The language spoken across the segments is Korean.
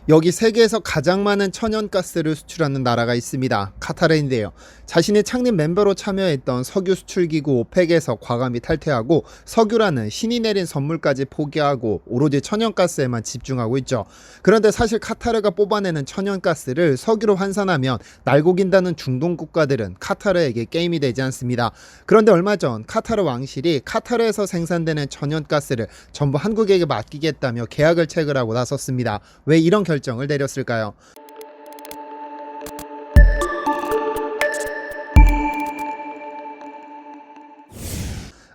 여기 세계에서 가장 많은 천연가스를 수출하는 나라가 있습니다. 카타르인데요. 자신이 창립 멤버로 참여했던 석유 수출기구 오펙에서 과감히 탈퇴하고 석유라는 신이 내린 선물까지 포기하고 오로지 천연가스에만 집중하고 있죠. 그런데 사실 카타르가 뽑아내는 천연가스를 석유로 환산하면 날고긴다는 중동 국가들은 카타르에게 게임이 되지 않습니다. 그런데 얼마 전 카타르 왕실이 카타르에서 생산되는 천연가스를 전부 한국에게 맡기겠다며 계약을 체결하고 나섰습니다. 왜 이런 결정을 내렸을까요?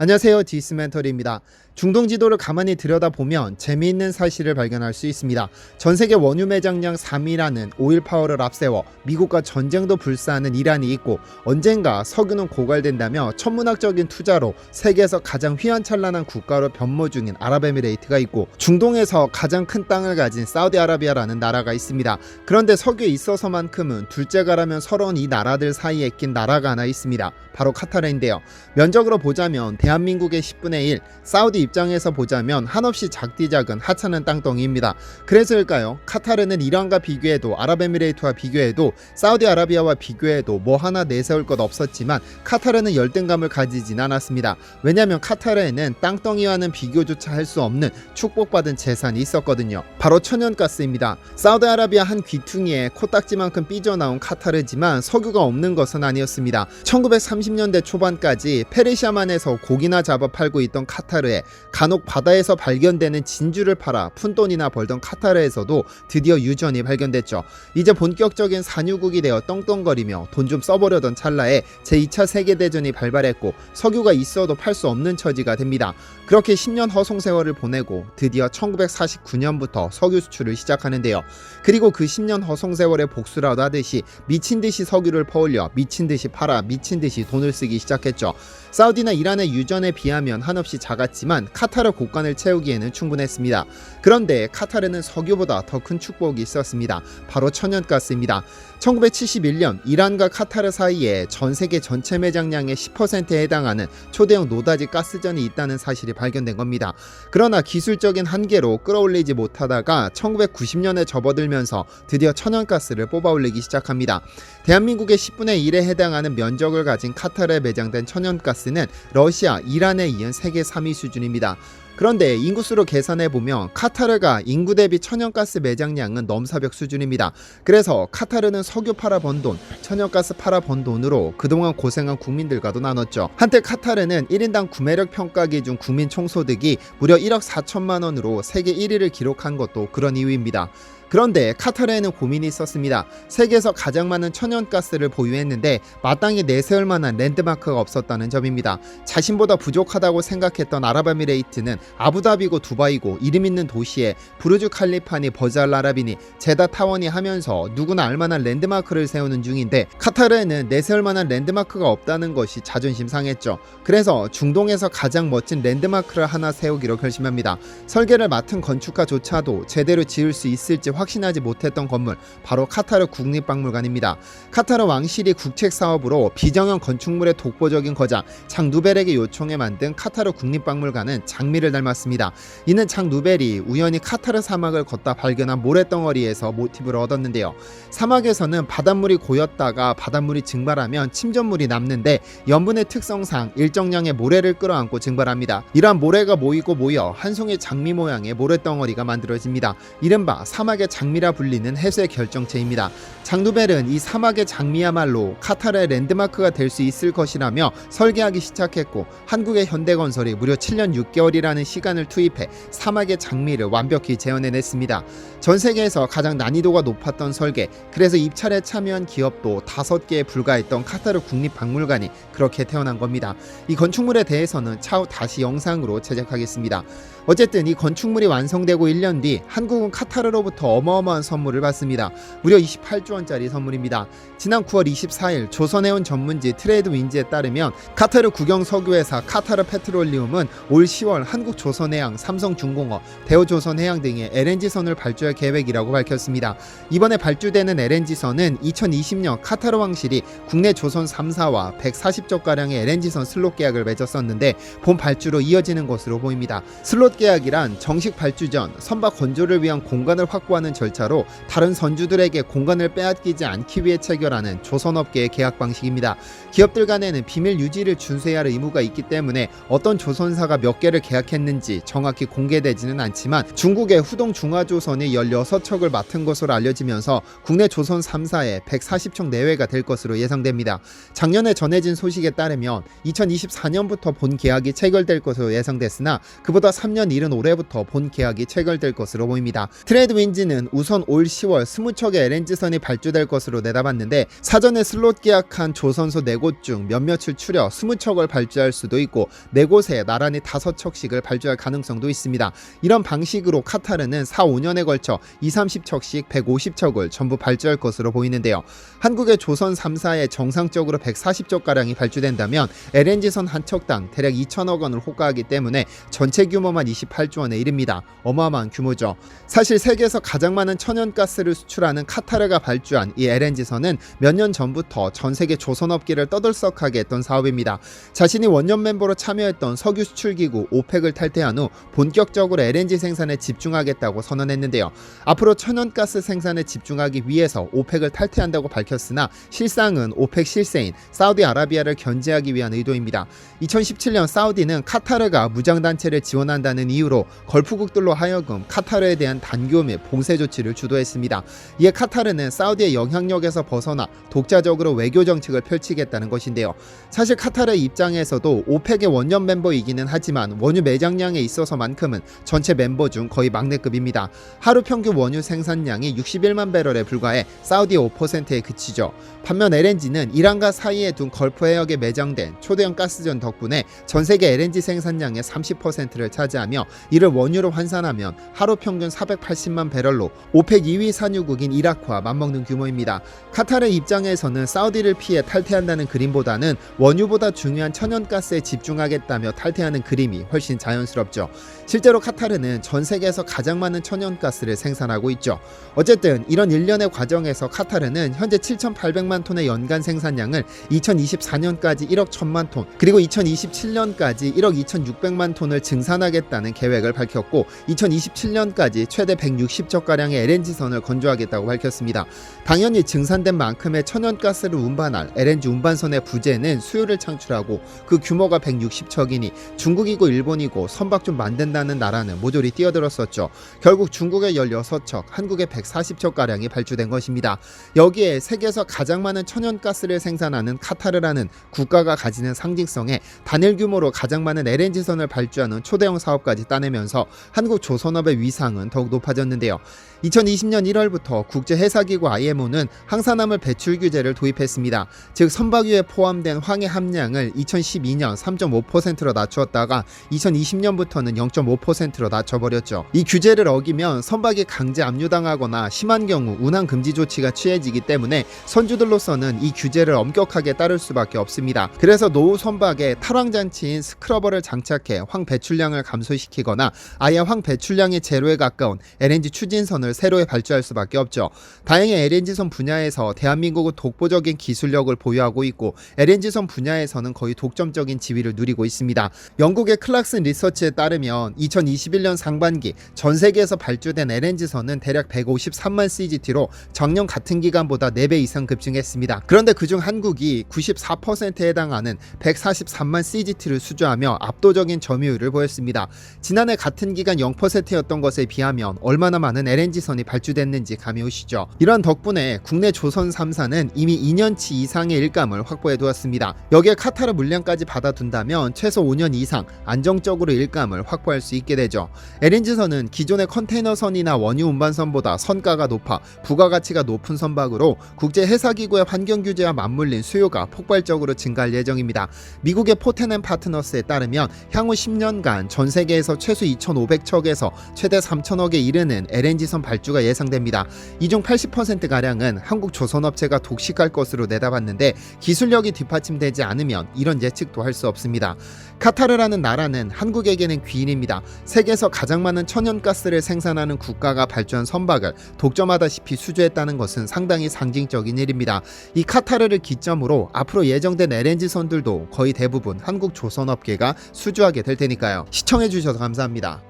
안녕하세요, 디스멘터리입니다. 중동 지도를 가만히 들여다보면 재미있는 사실을 발견할 수 있습니다. 전세계 원유 매장량 3위라는 오일 파워를 앞세워 미국과 전쟁도 불사하는 이란이 있고, 언젠가 석유는 고갈된다며 천문학적인 투자로 세계에서 가장 휘황찬란한 국가로 변모 중인 아랍에미레이트가 있고, 중동에서 가장 큰 땅을 가진 사우디아라비아라는 나라가 있습니다. 그런데 석유에 있어서만큼은 둘째가라면 서러운 이 나라들 사이에 낀 나라가 하나 있습니다. 바로 카타르인데요. 면적으로 보자면 대한민국의 10분의 1, 사우디 입장에서 보자면 한없이 작디 작은 하찮은 땅덩이입니다. 그래서일까요? 카타르는 이란과 비교해도, 아랍에미레이트와 비교해도, 사우디아라비아와 비교해도 뭐 하나 내세울 것 없었지만 카타르는 열등감을 가지진 않았습니다. 왜냐하면 카타르에는 땅덩이와는 비교조차 할 수 없는 축복받은 재산이 있었거든요. 바로 천연가스입니다. 사우디아라비아 한 귀퉁이에 코딱지만큼 삐져나온 카타르지만 석유가 없는 것은 아니었습니다. 1930년대 초반까지 페르시아만에서 고기나 잡아 팔고 있던 카타르에 간혹 바다에서 발견되는 진주를 팔아 푼돈이나 벌던 카타르에서도 드디어 유전이 발견됐죠. 이제 본격적인 산유국이 되어 떵떵거리며 돈 좀 써보려던 찰나에 제2차 세계대전이 발발했고, 석유가 있어도 팔 수 없는 처지가 됩니다. 그렇게 10년 허송세월을 보내고 드디어 1949년부터 석유 수출을 시작하는데요. 그리고 그 10년 허송세월의 복수라도 하듯이 미친듯이 석유를 퍼올려 미친듯이 팔아 미친듯이 돈을 쓰기 시작했죠. 사우디나 이란의 유전에 비하면 한없이 작았지만 카타르 곳간을 채우기에는 충분했습니다. 그런데 카타르는 석유보다 더 큰 축복이 있었습니다. 바로 천연가스입니다. 1971년 이란과 카타르 사이에 전 세계 전체 매장량의 10%에 해당하는 초대형 노다지 가스전이 있다는 사실이 발견된 겁니다. 그러나 기술적인 한계로 끌어올리지 못하다가 1990년에 접어들면서 드디어 천연가스를 뽑아올리기 시작합니다. 대한민국의 10분의 1에 해당하는 면적을 가진 카타르에 매장된 천연가스는 러시아, 이란에 이은 세계 3위 수준입니다. 그런데 인구수로 계산해보면 카타르가 인구 대비 천연가스 매장량은 넘사벽 수준입니다. 그래서 카타르는 석유 팔아 번 돈, 천연가스 팔아 번 돈으로 그동안 고생한 국민들과도 나눴죠. 한때 카타르는 1인당 구매력 평가 기준 국민 총소득이 무려 1억 4천만 원으로 세계 1위를 기록한 것도 그런 이유입니다. 그런데 카타르에는 고민이 있었습니다. 세계에서 가장 많은 천연가스를 보유했는데 마땅히 내세울 만한 랜드마크가 없었다는 점입니다. 자신보다 부족하다고 생각했던 아랍에미레이트는 아부다비고 두바이고 이름 있는 도시에 부르주 칼리파니 버즈알아라비니 제다 타원이 하면서 누구나 알만한 랜드마크를 세우는 중인데, 카타르에는 내세울 만한 랜드마크가 없다는 것이 자존심 상했죠. 그래서 중동에서 가장 멋진 랜드마크를 하나 세우기로 결심합니다. 설계를 맡은 건축가조차도 제대로 지을 수 있을지 확신하지 못했던 건물, 바로 카타르 국립박물관입니다. 카타르 왕실이 국책 사업으로 비정형 건축물의 독보적인 거장 장 누벨에게 요청해 만든 카타르 국립박물관은 장미를 닮았습니다. 이는 장 누벨이 우연히 카타르 사막을 걷다 발견한 모래덩어리에서 모티브를 얻었는데요. 사막에서는 바닷물이 고였다가 바닷물이 증발하면 침전물이 남는데, 염분의 특성상 일정량의 모래를 끌어안고 증발합니다. 이러한 모래가 모이고 모여 한 송이 장미 모양의 모래덩어리가 만들어집니다. 이른바 사막의 장미라 불리는 해수의 결정체입니다. 장 누벨은 이 사막의 장미야말로 카타르의 랜드마크가 될 수 있을 것이라며 설계하기 시작했고, 한국의 현대건설이 무려 7년 6개월이라는 시간을 투입해 사막의 장미를 완벽히 재현해냈습니다. 전 세계에서 가장 난이도가 높았던 설계, 그래서 입찰에 참여한 기업도 5개에 불과했던 카타르 국립박물관이 그렇게 태어난 겁니다. 이 건축물에 대해서는 차후 다시 영상으로 제작하겠습니다. 어쨌든 이 건축물이 완성되고 1년 뒤 한국은 카타르로부터 어마어마한 선물을 받습니다. 무려 28조 원짜리 선물입니다. 지난 9월 24일 조선해운 전문지 트레이드윈즈에 따르면 카타르 국영석유회사 카타르 페트롤리움은 올 10월 한국조선해양, 삼성중공업, 대우조선해양 등의 LNG선을 발주할 계획이라고 밝혔습니다. 이번에 발주되는 LNG선은 2020년 카타르 왕실이 국내 조선 3사와 140쪽가량의 LNG선 슬롯 계약을 맺었었는데 본 발주로 이어지는 것으로 보입니다. 슬롯 계약이란 정식 발주 전 선박 건조를 위한 공간을 확보하는 수주하는 절차로 다른 선주들에게 공간을 빼앗기지 않기 위해 체결하는 조선업계의 계약 방식입니다. 기업들 간에는 비밀 유지를 준수해야 할 의무가 있기 때문에 어떤 조선사가 몇 개를 계약했는지 정확히 공개되지는 않지만 중국의 후동 중화조선이 16척을 맡은 것으로 알려지면서 국내 조선 3사의 140척 내외가 될 것으로 예상됩니다. 작년에 전해진 소식에 따르면 2024년부터 본 계약이 체결될 것으로 예상됐으나 그보다 3년 이른 올해부터 본 계약이 체결될 것으로 보입니다. 트레이드윈즈는 우선 올 10월 20척의 LNG선이 발주될 것으로 내다봤는데 사전에 슬롯 계약한 조선소 4곳 중 몇몇을 추려 20척을 발주할 수도 있고 4곳에 나란히 5척씩을 발주할 가능성도 있습니다. 이런 방식으로 카타르는 4, 5년에 걸쳐 20-30척씩 150척을 전부 발주할 것으로 보이는데요. 한국의 조선 3사에 정상적으로 140척가량이 발주된다면 LNG선 한 척당 대략 2천억 원을 호가하기 때문에 전체 규모만 28조 원에 이릅니다. 어마어마한 규모죠. 사실 세계에서 가장 많은 천연가스를 수출하는 카타르가 발주한 이 LNG선은 몇 년 전부터 전 세계 조선업계를 떠들썩하게 했던 사업입니다. 자신이 원년 멤버로 참여했던 석유 수출기구 오펙을 탈퇴한 후 본격적으로 LNG 생산에 집중하겠다고 선언했는데요. 앞으로 천연가스 생산에 집중하기 위해서 오펙을 탈퇴한다고 밝혔으나 실상은 오펙 실세인 사우디아라비아를 견제하기 위한 의도입니다. 2017년 사우디는 카타르가 무장단체를 지원한다는 이유로 걸프국들로 하여금 카타르에 대한 단교 및 봉쇄 조치를 주도했습니다. 이에 카타르는 사우디의 영향력에서 벗어나 독자적으로 외교 정책을 펼치겠다는 것인데요. 사실 카타르의 입장에서도 오펙의 원년 멤버이기는 하지만 원유 매장량에 있어서만큼은 전체 멤버 중 거의 막내급입니다. 하루 평균 원유 생산량이 61만 배럴에 불과해 사우디의 5%에 그치죠. 반면 LNG는 이란과 사이에 둔 걸프 해역에 매장된 초대형 가스전 덕분에 전 세계 LNG 생산량의 30%를 차지하며 이를 원유로 환산하면 하루 평균 480만 배럴로 오펙 2위 산유국인 이라크와 맞먹는 규모입니다. 카타르 입장에서는 사우디를 피해 탈퇴한다는 그림보다는 원유보다 중요한 천연가스에 집중하겠다며 탈퇴하는 그림이 훨씬 자연스럽죠. 실제로 카타르는 전 세계에서 가장 많은 천연가스를 생산하고 있죠. 어쨌든 이런 일련의 과정에서 카타르는 현재 7,800만 톤의 연간 생산량을 2024년까지 1억 1천만 톤 그리고 2027년까지 1억 2,600만 톤을 증산하겠다는 계획을 밝혔고 2027년까지 최대 160척가량의 LNG선을 건조하겠다고 밝혔습니다. 당연히 증산된 만큼의 천연가스를 운반할 LNG 운반선의 부재는 수요를 창출하고 그 규모가 160척이니 중국이고 일본이고 선박 좀 만든다는 나라는 모조리 뛰어들었었죠. 결국 중국의 16척, 한국의 140척가량이 발주된 것입니다. 여기에 세계에서 가장 많은 천연가스를 생산하는 카타르라는 국가가 가지는 상징성에 단일 규모로 가장 많은 LNG선을 발주하는 초대형 사업까지 따내면서 한국 조선업의 위상은 더욱 높아졌는데요. 2020년 1월부터 국제해사기구 IMO는 항산화물 배출 규제를 도입했습니다. 즉 선박유에 포함된 황해 함량을 2012년 3.5%로 낮추었다가 2020년부터는 0.5%로 낮춰버렸죠. 이 규제를 어기면 선박이 강제 압류당하거나 심한 경우 운항 금지 조치가 취해지기 때문에 선주들로서는 이 규제를 엄격하게 따를 수밖에 없습니다. 그래서 노후 선박에 탈황장치인 스크러버를 장착해 황 배출량을 감소시키거나 아예 황 배출량이 제로에 가까운 LNG 추진선을 새로 발주할 수밖에 없죠. 다행히 LNG선 분야에서 대한민국은 독보적인 기술력을 보유하고 있고 LNG선 분야에서는 거의 독점적인 지위를 누리고 있습니다. 영국의 클락슨 리서치에 따르면 2021년 상반기 전 세계에서 발주된 LNG선은 대략 153만 CGT로 작년 같은 기간보다 4배 이상 급증했습니다. 그런데 그중 한국이 94%에 해당하는 143만 CGT를 수주하며 압도적인 점유율을 보였습니다. 지난해 같은 기간 0%였던 것에 비하면 얼마나 많은 LNG선이 발주됐는지 감이 오시죠. 이러한 덕분에 국내 조선 3사는 이미 2년치 이상의 일감을 확보해 두었습니다. 여기에 카타르 물량까지 받아둔다면 최소 5년 이상 안정적으로 일감을 확보할 수 있게 되죠. LNG선은 기존의 컨테이너선이나 원유 운반선보다 선가가 높아 부가가치가 높은 선박으로 국제해사기구의 환경규제와 맞물린 수요가 폭발적으로 증가할 예정입니다. 미국의 포텐 & 파트너스에 따르면 향후 10년간 전 세계에서 최소 2,500척에서 최대 3,000억에 이르는 LNG선 발주가 예상됩니다. 이 중 80%가량은 한국 조선업체가 독식할 것으로 내다봤는데 기술력이 뒷받침되지 않으면 이런 예측도 할 수 없습니다. 카타르라는 나라는 한국에게는 귀인입니다. 세계에서 가장 많은 천연가스를 생산하는 국가가 발주한 선박을 독점하다시피 수주했다는 것은 상당히 상징적인 일입니다. 이 카타르를 기점으로 앞으로 예정된 LNG선들도 거의 대부분 한국 조선업계가 수주하게 될 테니까요. 시청해주셔서 감사합니다.